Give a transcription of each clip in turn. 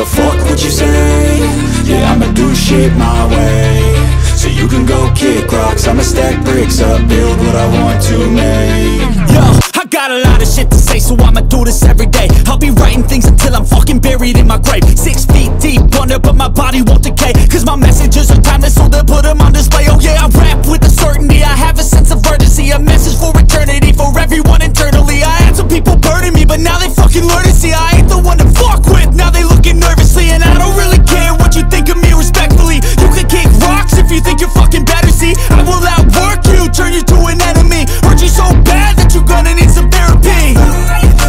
a fuck what you say. Yeah, I'ma do shit my way. So you can go kick rocks, I'ma stack bricks up, build what I want to make. Yo, I got a lot of shit to say, so I'ma do this every day. I'll be writing things until I'm fucking buried in my grave. 6 feet deep under, but my body won't decay, cause my messages are timeless, so they'll put them on display. Oh yeah, I rap with a certainty, I have a sense of urgency, a message for eternity, for everyone internally. I had some people burning me, but now they fucking learn to see I ain't the one to fuck with, now they looking nervously. And I don't really care what you think of me, respectfully. You can kick rocks if you think you're fucking better, see I will outwork you, turn you to an enemy, hurt you so bad that you're gonna need some therapy.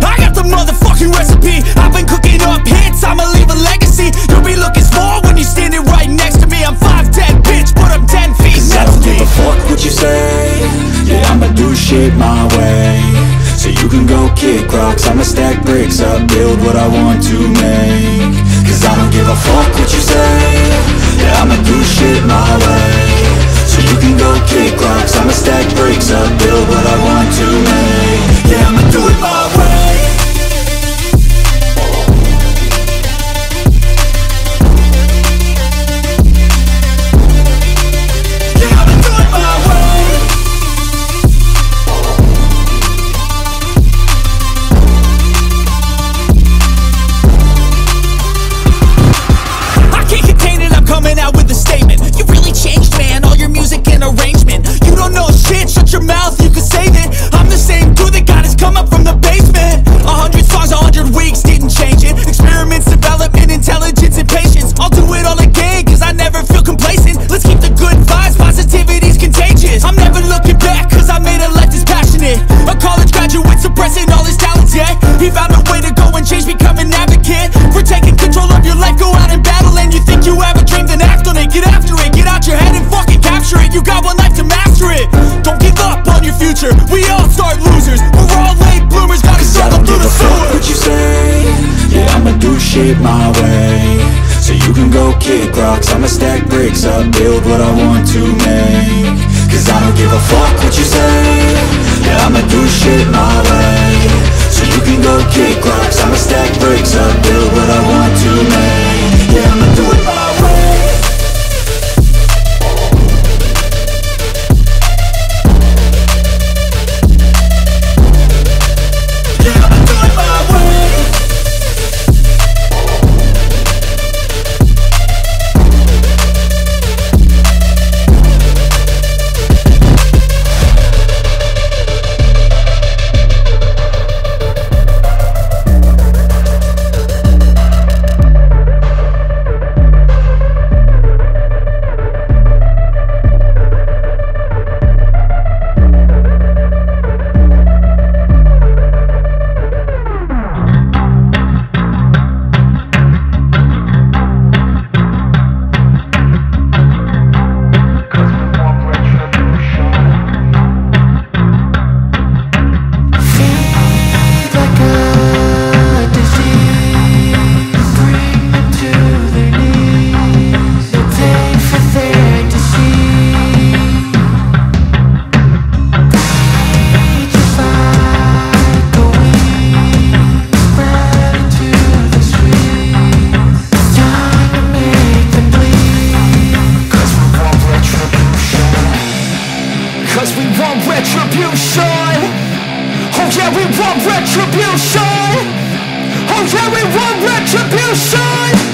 I got the motherfucking recipe, I've been cooking up hits, I'ma leave a legacy. You'll be looking small when you're standing right next to me. I'm 5'10", bitch, but I'm 10 feet next to me. I don't give a fuck what you say. Yeah, I'ma do shit my way. So you can go kick rocks, I'ma stack bricks up, build what I want to make. Cause I don't give a fuck what you say. Yeah, I'ma do shit my way. So you can go kick rocks, I'ma stack bricks up, build what I want to make. Yeah, I'ma do it my way. Shut your mouth, you can save it. I'm the same dude that got his come up from the basement. 100 songs, 100 weeks, didn't change it. Experiments, development, intelligence, and patience. I'll do it all again, cause I never feel complacent. Let's keep the good vibes, positivity's contagious. I'm never looking back, cause I made a life that's passionate. A college graduate suppressing all his talents, yeah. He found a way to go and change, become an advocate. For taking control of your life, go out and battle. And you think you have a dream, then act on it. Get after it, get out your head and fucking capture it. You got one life to master it. Don't give up on your future, we all start losers. We're all late bloomers, gotta struggle through the sewer. What you say? Yeah, I'ma do shit my way. So you can go kick rocks, I'ma stack bricks up, build what I want to make. Cause I don't give a fuck what you say. Yeah, I'ma do shit my way. So you can go kick rocks, I'ma stack bricks up, build what I want to make. Yeah, I'ma do it my way. retribution. Oh yeah, we want retribution.